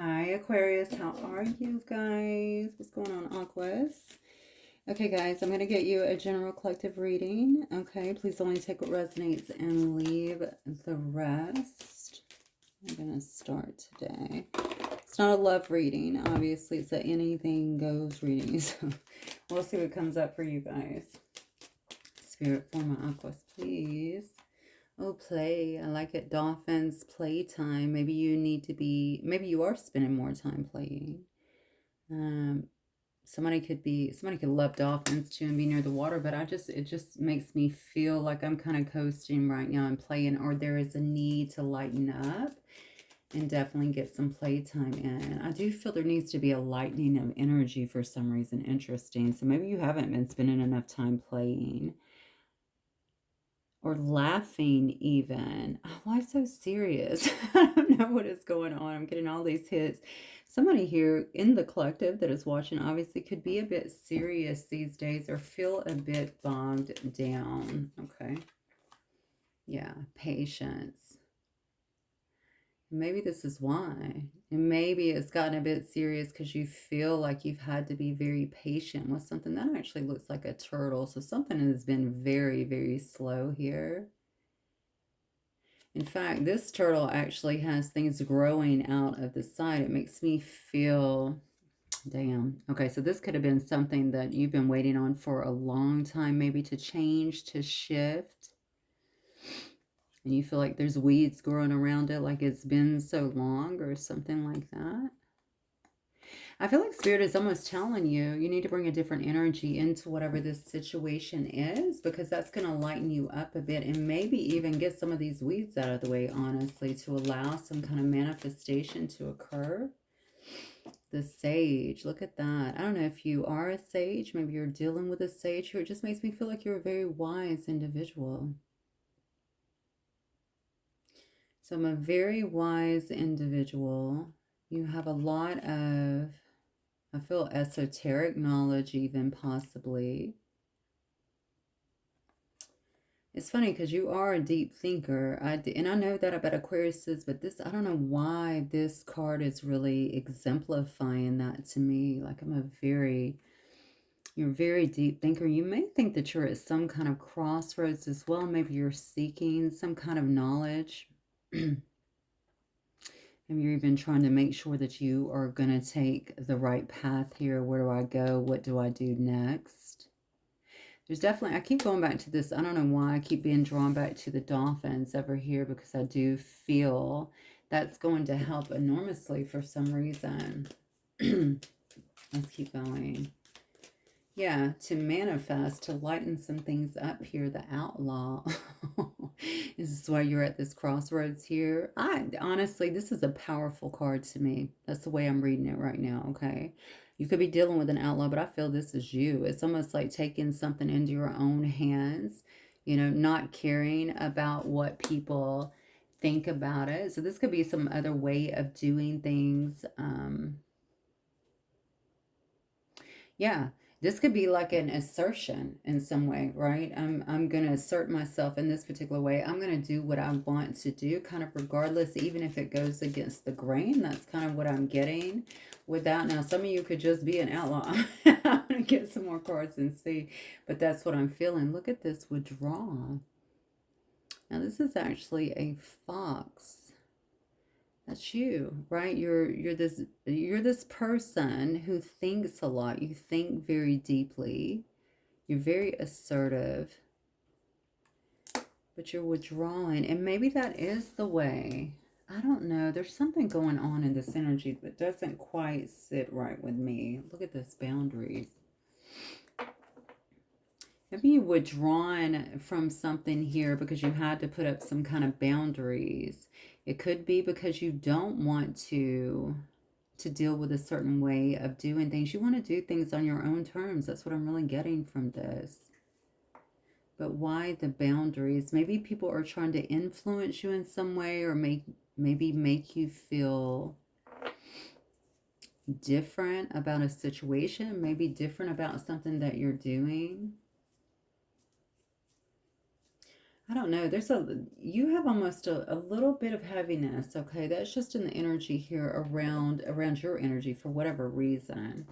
Hi Aquarius, how are you guys? What's going on, Aquas? Okay guys, I'm going to get you a general collective reading. Okay, please only take what resonates and leave the rest. I'm going to start today. It's not a love reading, obviously. It's a anything goes reading. So we'll see what comes up for you guys. Spirit for my Aquas, please. Oh, play. I like it. Dolphins, playtime. Maybe you need to be, maybe you are spending more time playing. Somebody could love dolphins too and be near the water, but it just makes me feel like I'm kind of coasting right now and playing, or there is a need to lighten up and definitely get some playtime in. I do feel there needs to be a lightening of energy for some reason. Interesting. So maybe you haven't been spending enough time playing. Or laughing even. Oh, why so serious? I don't know what is going on. I'm getting all these hits. Somebody here in the collective that is watching obviously could be a bit serious these days or feel a bit bogged down. Okay. Yeah, patience. Maybe this is why. And maybe it's gotten a bit serious because you feel like you've had to be very patient with something. That actually looks like a turtle. So something has been very, very slow here. In fact, this turtle actually has things growing out of the side. It makes me feel, damn. Okay, so this could have been something that you've been waiting on for a long time, maybe to change, to shift. And you feel like there's weeds growing around it, like it's been so long or something like that. I feel like Spirit is almost telling you, you need to bring a different energy into whatever this situation is, because that's going to lighten you up a bit and maybe even get some of these weeds out of the way, honestly, to allow some kind of manifestation to occur. The Sage, look at that. I don't know if you are a sage, maybe you're dealing with a sage here. It just makes me feel like you're a very wise individual. So I'm a very wise individual. You have a lot of, I feel, esoteric knowledge even, possibly. It's funny because you are a deep thinker. And I know that about Aquariuses, but this, I don't know why this card is really exemplifying that to me. Like you're a very deep thinker. You may think that you're at some kind of crossroads as well. Maybe you're seeking some kind of knowledge. Maybe you're even trying to make sure that you are going to take the right path here. Where do I go? What do I do next? There's definitely, I keep going back to this. I don't know why I keep being drawn back to the dolphins over here, because I do feel that's going to help enormously for some reason. Let's keep going. Yeah, to manifest, to lighten some things up here, the outlaw. This is why you're at this crossroads here. Honestly, this is a powerful card to me. That's the way I'm reading it right now, okay? You could be dealing with an outlaw, but I feel this is you. It's almost like taking something into your own hands, you know, not caring about what people think about it. So this could be some other way of doing things. Yeah, this could be like an assertion in some way, right? I'm going to assert myself in this particular way. I'm going to do what I want to do, kind of regardless, even if it goes against the grain. That's kind of what I'm getting with that. Now, some of you could just be an outlaw. I'm going to get some more cards and see, but that's what I'm feeling. Look at this withdrawal. Now, this is actually a fox. That's you, right? You're this person who thinks a lot. You think very deeply. You're very assertive. But you're withdrawing. And maybe that is the way. I don't know. There's something going on in this energy that doesn't quite sit right with me. Look at this, boundaries. Maybe you withdrawn from something here because you had to put up some kind of boundaries. It could be because you don't want to deal with a certain way of doing things. You want to do things on your own terms. That's what I'm really getting from this. But why the boundaries? Maybe people are trying to influence you in some way, or maybe make you feel different about a situation, maybe different about something that you're doing. I don't know. You have almost a little bit of heaviness, okay? That's just in the energy here around your energy for whatever reason.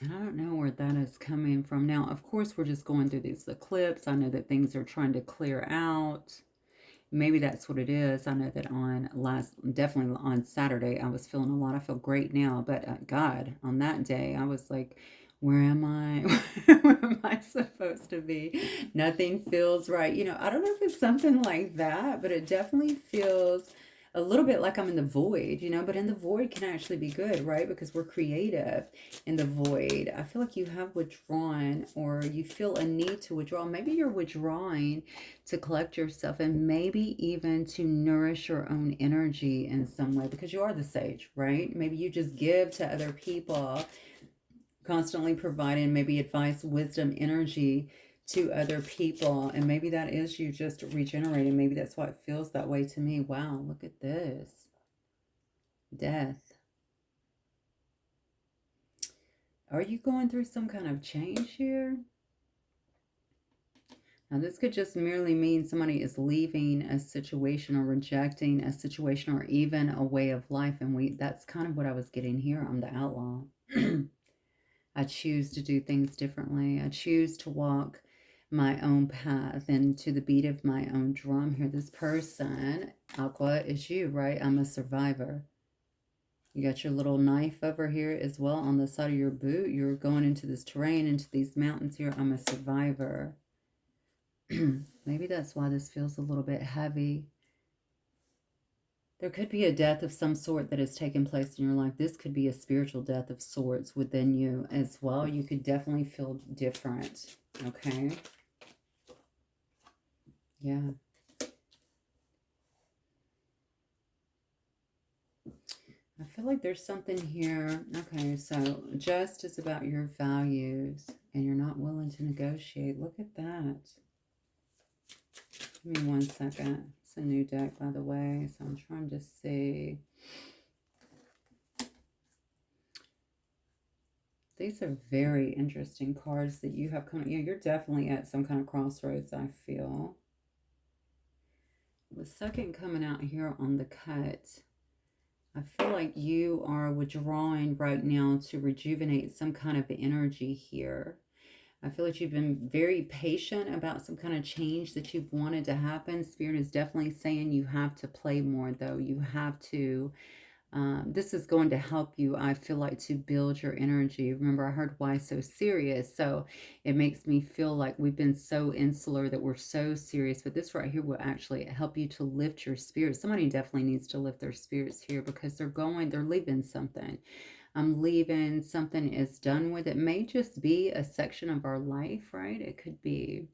And I don't know where that is coming from. Now, of course, we're just going through these eclipses. I know that things are trying to clear out. Maybe that's what it is. I know that definitely on Saturday, I was feeling a lot. I feel great now, but God, on that day, I was like, where am I? Where am I supposed to be? Nothing feels right. I don't know if it's something like that, but it definitely feels a little bit like I'm in the void, but in the void can actually be good, right? Because we're creative in the void. I feel like you have withdrawn or you feel a need to withdraw. Maybe you're withdrawing to collect yourself and maybe even to nourish your own energy in some way because you are the sage, right? Maybe you just give to other people, constantly providing maybe advice, wisdom, energy to other people. And maybe that is you just regenerating. Maybe that's why it feels that way to me. Wow, look at this. Death. Are you going through some kind of change here? Now, this could just merely mean somebody is leaving a situation or rejecting a situation or even a way of life. And that's kind of what I was getting here. I'm the outlaw. I choose to do things differently. I choose to walk my own path and to the beat of my own drum here. This person, Aqua, is you, right? I'm a survivor. You got your little knife over here as well on the side of your boot. You're going into this terrain, into these mountains here. I'm a survivor. Maybe that's why this feels a little bit heavy. There could be a death of some sort that has taken place in your life. This could be a spiritual death of sorts within you as well. You could definitely feel different, okay? Yeah. I feel like there's something here. Okay, so just is about your values and you're not willing to negotiate. Look at that. Give me 1 second. It's a new deck, by the way, so I'm trying to see. These are very interesting cards that you have coming. Yeah, you're definitely at some kind of crossroads, I feel. The second coming out here on the cut, I feel like you are withdrawing right now to rejuvenate some kind of energy here. I feel like you've been very patient about some kind of change that you've wanted to happen. Spirit is definitely saying you have to play more, though. You have to this is going to help you, I feel like, to build your energy. Remember, I heard why so serious. So it makes me feel like we've been so insular that we're so serious. But this right here will actually help you to lift your spirit. Somebody definitely needs to lift their spirits here because they're leaving something. I'm leaving, something is done with. It may just be a section of our life, right? It could be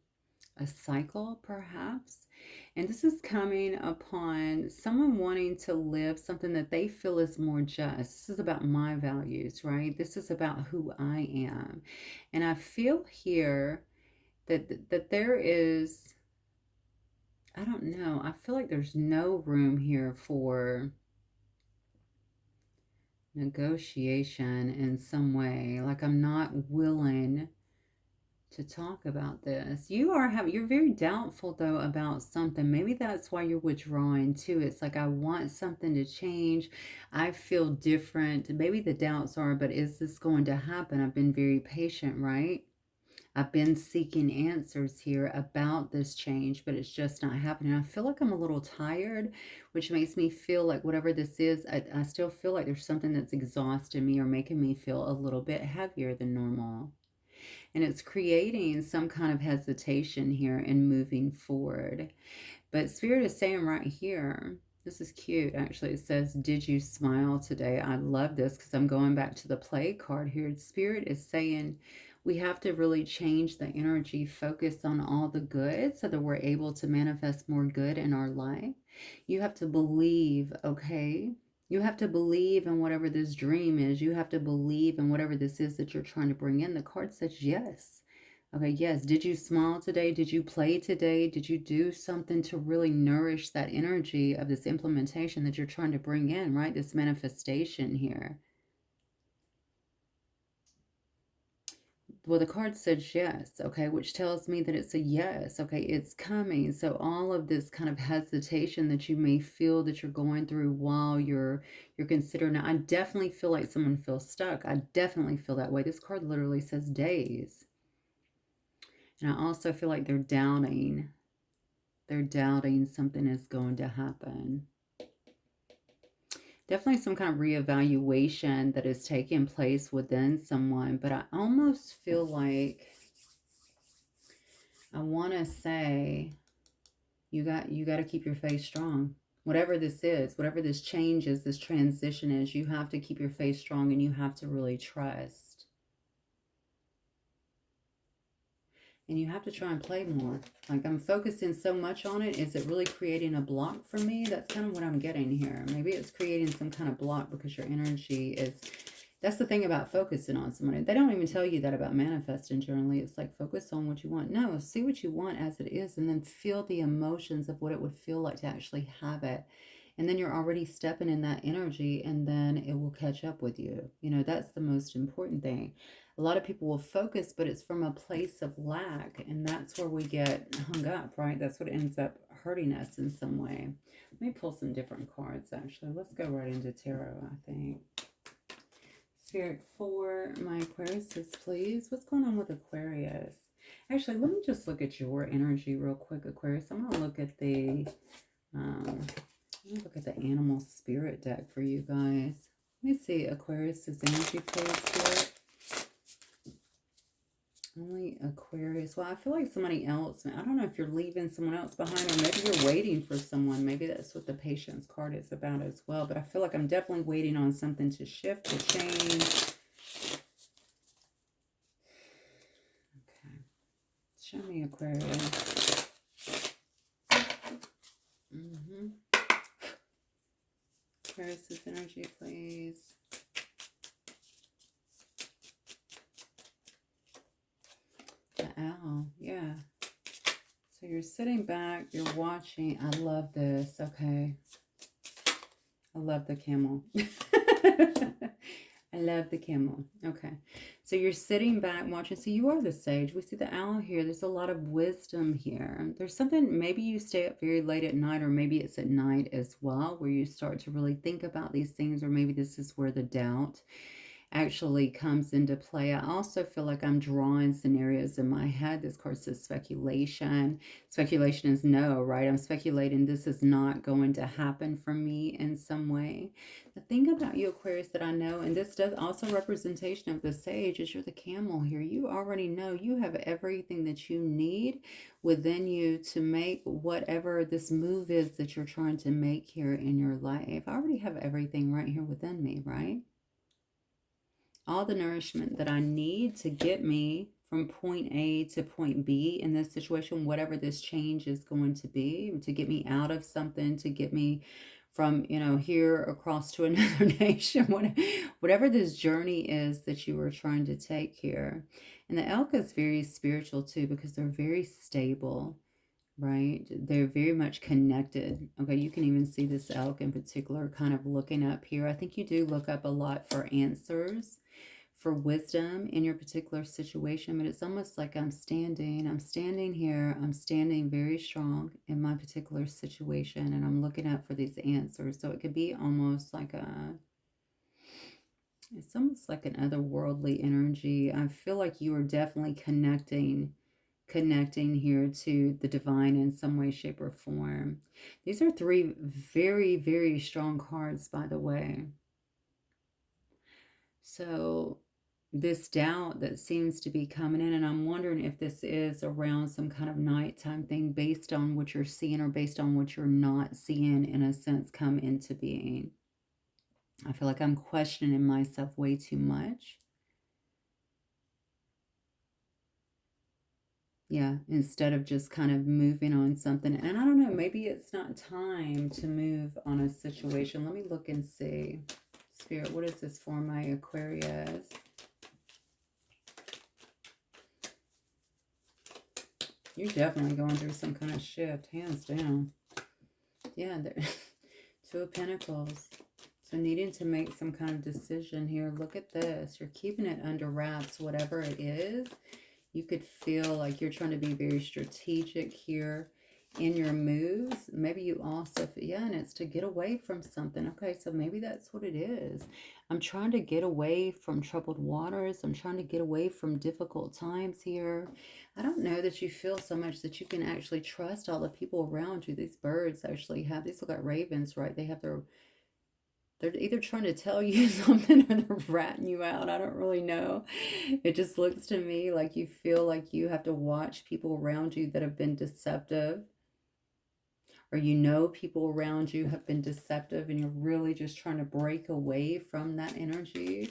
a cycle, perhaps. And this is coming upon someone wanting to live something that they feel is more just. This is about my values, right? This is about who I am. And I feel here that there is, I don't know, I feel like there's no room here for negotiation in some way. Like I'm not willing to talk about this. You're very doubtful though about something. Maybe that's why you're withdrawing too. It's like I want something to change. I feel different. Maybe the doubts are, but is this going to happen? I've been very patient, right? I've been seeking answers here about this change, but it's just not happening. I feel like I'm a little tired, which makes me feel like whatever this is, I still feel like there's something that's exhausting me or making me feel a little bit heavier than normal. And it's creating some kind of hesitation here in moving forward. But Spirit is saying right here, this is cute actually. It says, did you smile today? I love this because I'm going back to the play card here. Spirit is saying we have to really change the energy, focus on all the good so that we're able to manifest more good in our life. You have to believe, okay? You have to believe in whatever this dream is. You have to believe in whatever this is that you're trying to bring in. The card says yes. Okay, yes. Did you smile today? Did you play today? Did you do something to really nourish that energy of this implementation that you're trying to bring in, right? This manifestation here. Well, the card says yes, okay, which tells me that it's a yes, okay, it's coming. So all of this kind of hesitation that you may feel that you're going through while you're considering it, I definitely feel like someone feels stuck. I definitely feel that way. This card literally says days. And I also feel like they're doubting. They're doubting something is going to happen. Definitely some kind of reevaluation that is taking place within someone, but I almost feel like I want to say you got to keep your faith strong. Whatever this is, whatever this change is, this transition is, you have to keep your faith strong and you have to really trust. And you have to try and play more. Like, I'm focusing so much on it. Is it really creating a block for me? That's kind of what I'm getting here. Maybe it's creating some kind of block because your energy is... That's the thing about focusing on someone. They don't even tell you that about manifesting generally. It's like, focus on what you want. No, see what you want as it is and then feel the emotions of what it would feel like to actually have it. And then you're already stepping in that energy and then it will catch up with you. You know, that's the most important thing. A lot of people will focus, but it's from a place of lack. And that's where we get hung up, right? That's what ends up hurting us in some way. Let me pull some different cards, actually. Let's go right into tarot, I think. Spirit for my Aquariuses, please. What's going on with Aquarius? Actually, let me just look at your energy real quick, Aquarius. I'm going to look at the animal spirit deck for you guys. Let me see Aquarius's energy, please. Only Aquarius. Well, I feel like somebody else. I don't know if you're leaving someone else behind or maybe you're waiting for someone. Maybe that's what the patience card is about as well. But I feel like I'm definitely waiting on something to shift, to change. Okay. Show me Aquarius. Aquarius's energy, please. The owl, yeah. So you're sitting back, you're watching. I love this. Okay. I love the camel. I love the camel. Okay. So you're sitting back watching. So you are the sage. We see the owl here. There's a lot of wisdom here. There's something, maybe you stay up very late at night, or maybe it's at night as well, where you start to really think about these things, or maybe this is where the doubt actually comes into play. I also feel like I'm drawing scenarios in my head. This card says speculation. Speculation is no, right? I'm speculating this is not going to happen for me in some way. The thing about you, Aquarius, that I know, and this does also representation of the sage, is you're the camel here. You already know you have everything that you need within you to make whatever this move is that you're trying to make here in your life. I already have everything right here within me, right? All the nourishment that I need to get me from point A to point B in this situation, whatever this change is going to be, to get me out of something, to get me from, you know, here across to another nation, whatever this journey is that you are trying to take here. And the elk is very spiritual too, because they're very stable, right? They're very much connected. Okay, you can even see this elk in particular kind of looking up here. I think you do look up a lot for answers, for wisdom in your particular situation, but it's almost like I'm standing here, I'm standing very strong in my particular situation, and I'm looking up for these answers. So it could be almost like it's almost like an otherworldly energy. I feel like you are definitely connecting here to the divine in some way, shape, or form. These are three very, very strong cards, by the way. So this doubt that seems to be coming in, and I'm wondering if this is around some kind of nighttime thing based on what you're seeing or based on what you're not seeing, in a sense, come into being. I feel like I'm questioning myself way too much. Yeah, instead of just kind of moving on something. And I don't know, maybe it's not time to move on a situation. Let me look and see. Spirit, what is this for my Aquarius? You're definitely going through some kind of shift, hands down. Yeah, Two of Pentacles. So needing to make some kind of decision here. Look at this. You're keeping it under wraps, whatever it is. You could feel like you're trying to be very strategic here in your moves. Maybe you also, yeah, and it's to get away from something. Okay, so maybe that's what it is. I'm trying to get away from troubled waters. I'm trying to get away from difficult times here. I don't know that you feel so much that you can actually trust all the people around you. These birds actually have, these look like ravens, right? They have their, they're either trying to tell you something or they're ratting you out. I don't really know. It just looks to me like you feel like you have to watch people around you that have been deceptive, or you know people around you have been deceptive and you're really just trying to break away from that energy.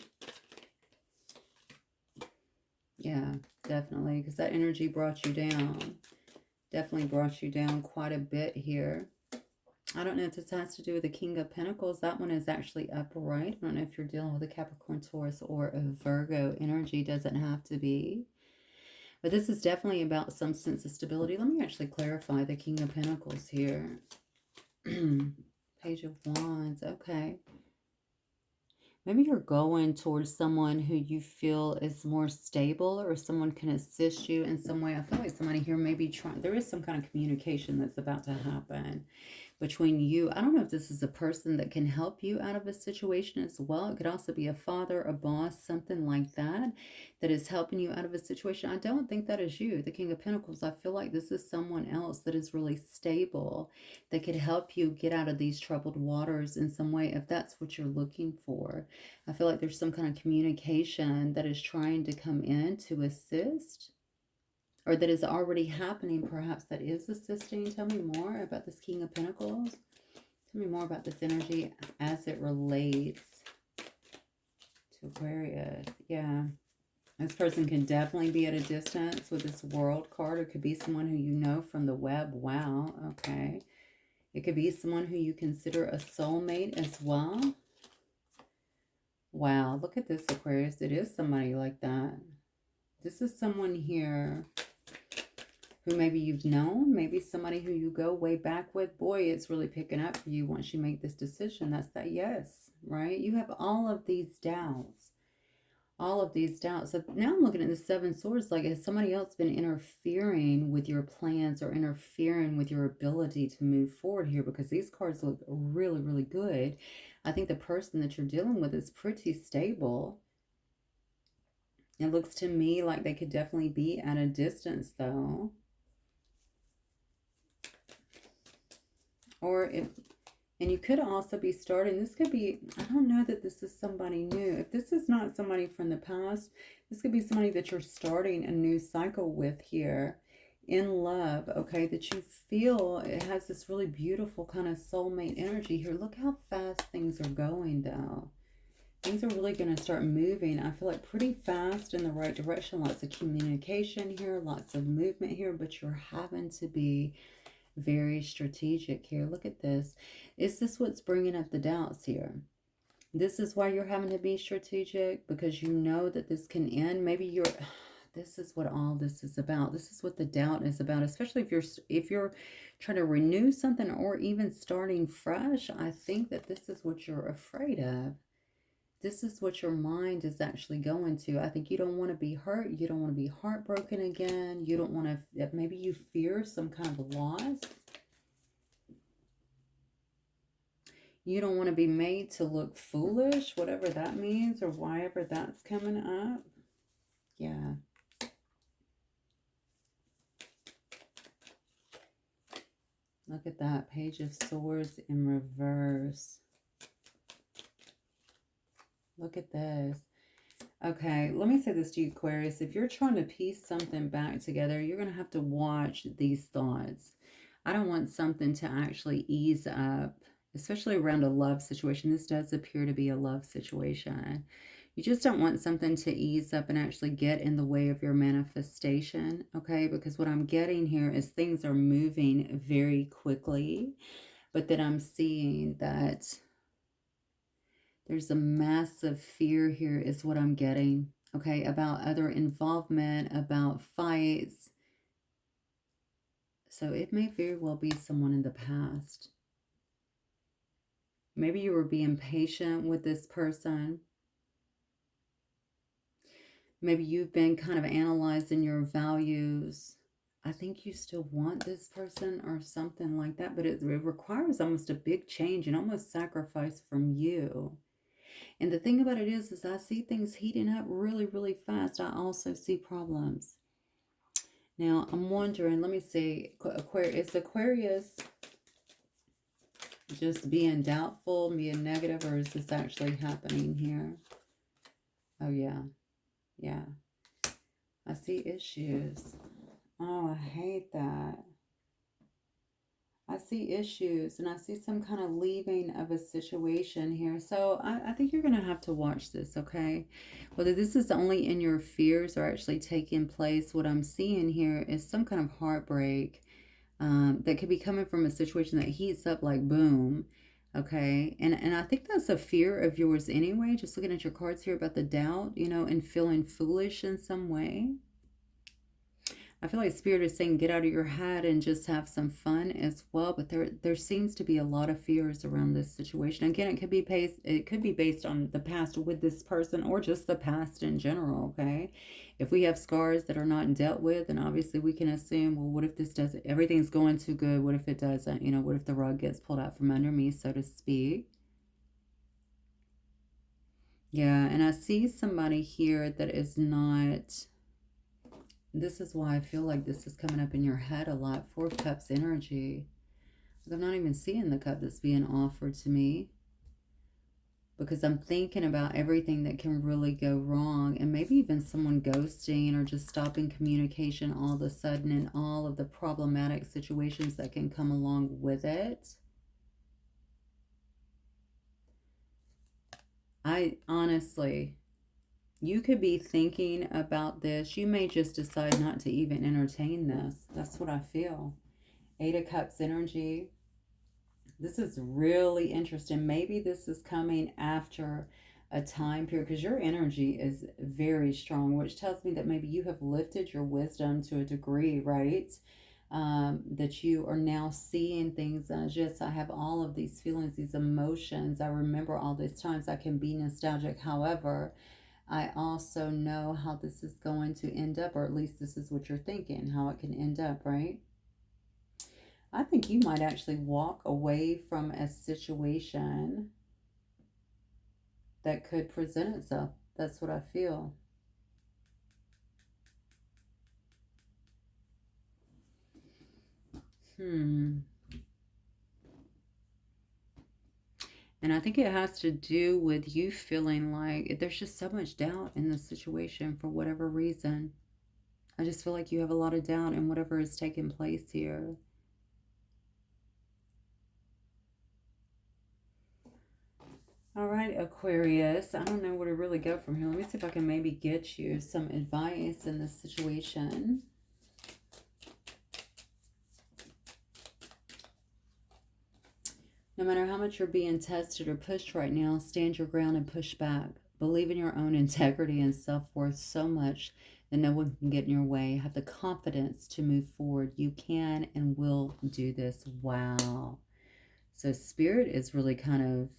Yeah, definitely, because that energy brought you down. Definitely brought you down quite a bit here. I don't know if this has to do with the King of Pentacles. That one is actually upright. I don't know if you're dealing with a Capricorn, Taurus, or a Virgo energy. Doesn't have to be. But this is definitely about some sense of stability. Let me actually clarify the King of Pentacles here. Page of Wands. Okay. Maybe you're going towards someone who you feel is more stable, or someone can assist you in some way. I feel like somebody here may be trying, there is some kind of communication that's about to happen between you. I don't know if this is a person that can help you out of a situation as well. It could also be a father, a boss, something like that, that is helping you out of a situation. I don't think that is you, the King of Pentacles. I feel like this is someone else that is really stable, that could help you get out of these troubled waters in some way, if that's what you're looking for. I feel like there's some kind of communication that is trying to come in to assist, or that is already happening, perhaps, that is assisting. Tell me more about this King of Pentacles. Tell me more about this energy as it relates to Aquarius. Yeah. This person can definitely be at a distance with this World card. It could be someone who you know from the web. Wow. Okay. It could be someone who you consider a soulmate as well. Wow. Look at this, Aquarius. It is somebody like that. This is someone here who maybe you've known, maybe somebody who you go way back with. Boy, it's really picking up for you once you make this decision. That's that yes, right? You have all of these doubts. All of these doubts. So now I'm looking at the Seven Swords, like, has somebody else been interfering with your plans or interfering with your ability to move forward here? Because these cards look really, really good. I think the person that you're dealing with is pretty stable. It looks to me like they could definitely be at a distance, though. Or if, and you could also be starting, this could be, I don't know that this is somebody new. If this is not somebody from the past, this could be somebody that you're starting a new cycle with here in love, okay? That you feel it has this really beautiful kind of soulmate energy here. Look how fast things are going, though. Things are really going to start moving, I feel like, pretty fast in the right direction. Lots of communication here, lots of movement here, but you're having to be very strategic here. Look at this. Is this what's bringing up the doubts here? This is why you're having to be strategic, because you know that this can end. Maybe you're, this is what all this is about. This is what the doubt is about, especially if you're trying to renew something or even starting fresh. I think that this is what you're afraid of. This is what your mind is actually going to. I think you don't want to be hurt. You don't want to be heartbroken again. You don't want to, maybe you fear some kind of loss. You don't want to be made to look foolish, whatever that means, or whatever that's coming up. Yeah. Look at that. Page of Swords in reverse. Look at this. Okay, let me say this to you, Aquarius. If you're trying to piece something back together, you're going to have to watch these thoughts. I don't want something to actually ease up, especially around a love situation. This does appear to be a love situation. You just don't want something to ease up and actually get in the way of your manifestation, okay? Because what I'm getting here is things are moving very quickly, but then I'm seeing that there's a massive fear here is what I'm getting, okay, about other involvement, about fights. So it may very well be someone in the past. Maybe you were being patient with this person. Maybe you've been kind of analyzing your values. I think you still want this person or something like that, but it requires almost a big change and almost sacrifice from you. And the thing about it is I see things heating up really, really fast. I also see problems. Now, I'm wondering, let me see, is Aquarius just being doubtful, being negative, or is this actually happening here? Oh, yeah. Yeah. I see issues. Oh, I hate that. I see issues and I see some kind of leaving of a situation here. So I think you're going to have to watch this, okay? Whether this is only in your fears or actually taking place, what I'm seeing here is some kind of heartbreak that could be coming from a situation that heats up like boom. Okay. And I think that's a fear of yours anyway. Just looking at your cards here about the doubt, and feeling foolish in some way. I feel like Spirit is saying get out of your head and just have some fun as well. But there seems to be a lot of fears around this situation. Again, it could be based on the past with this person or just the past in general. Okay, if we have scars that are not dealt with, then obviously we can assume, well, what if this doesn't? Everything's going too good. What if it doesn't? What if the rug gets pulled out from under me, so to speak? Yeah, and I see somebody here that is not. This is why I feel like this is coming up in your head a lot. Four of Cups energy. Like I'm not even seeing the cup that's being offered to me because I'm thinking about everything that can really go wrong and maybe even someone ghosting or just stopping communication all of a sudden and all of the problematic situations that can come along with it. I honestly, you could be thinking about this. You may just decide not to even entertain this. That's what I feel. Eight of Cups energy. This is really interesting. Maybe this is coming after a time period because your energy is very strong, which tells me that maybe you have lifted your wisdom to a degree, right? That you are now seeing things as, yes, I have all of these feelings, these emotions. I remember all these times. I can be nostalgic. However, I also know how this is going to end up, or at least this is what you're thinking, how it can end up, right? I think you might actually walk away from a situation that could present itself. That's what I feel. Hmm. And I think it has to do with you feeling like there's just so much doubt in the situation for whatever reason. I just feel like you have a lot of doubt in whatever is taking place here. All right, Aquarius. I don't know where to really go from here. Let me see if I can maybe get you some advice in this situation. No matter how much you're being tested or pushed right now, stand your ground and push back. Believe in your own integrity and self-worth so much that no one can get in your way. Have the confidence to move forward. You can and will do this. Wow. So Spirit is really kind of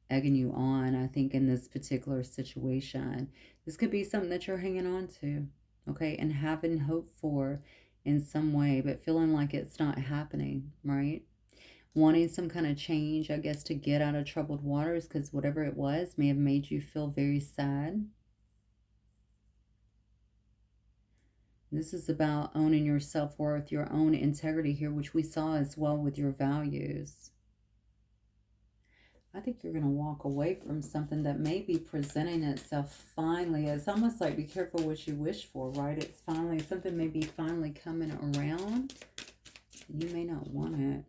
egging you on, I think, in this particular situation. This could be something that you're hanging on to, okay, and having hope for in some way, but feeling like it's not happening, right? Wanting some kind of change, I guess, to get out of troubled waters because whatever it was may have made you feel very sad. This is about owning your self-worth, your own integrity here, which we saw as well with your values. I think you're going to walk away from something that may be presenting itself finally. It's almost like be careful what you wish for, right? It's finally, something may be finally coming around. You may not want it.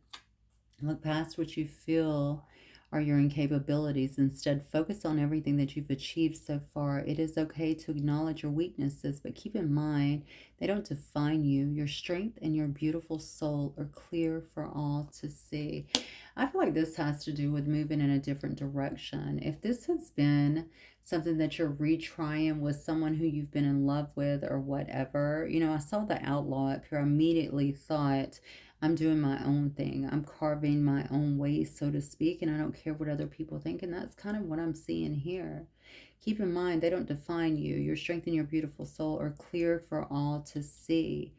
Look past what you feel are your incapabilities. Instead, focus on everything that you've achieved so far. It is okay to acknowledge your weaknesses, but keep in mind they don't define you. Your strength and your beautiful soul are clear for all to see. I feel like this has to do with moving in a different direction. If this has been something that you're retrying with someone who you've been in love with or whatever, I saw the outlaw up here. I immediately thought I'm doing my own thing. I'm carving my own way, so to speak, and I don't care what other people think. And that's kind of what I'm seeing here. Keep in mind, they don't define you. Your strength and your beautiful soul are clear for all to see.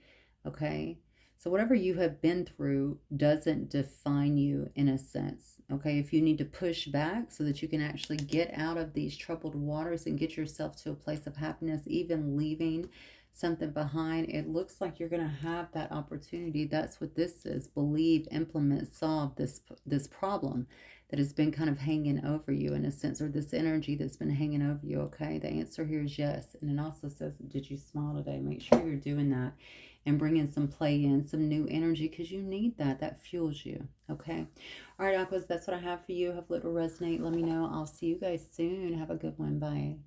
Okay? So, whatever you have been through doesn't define you in a sense. Okay? If you need to push back so that you can actually get out of these troubled waters and get yourself to a place of happiness, even leaving something behind, it looks like you're going to have that opportunity. That's what this is. Believe, implement, solve this problem that has been kind of hanging over you in a sense, or this energy that's been hanging over you. Okay, the answer here is yes. And it also says, did you smile today? Make sure you're doing that and bringing some play in, some new energy, because you need that. That fuels you. Okay. All right, Aquas, that's what I have for you. Hopefully it will resonate. Let me know. I'll see you guys soon. Have a good one. Bye.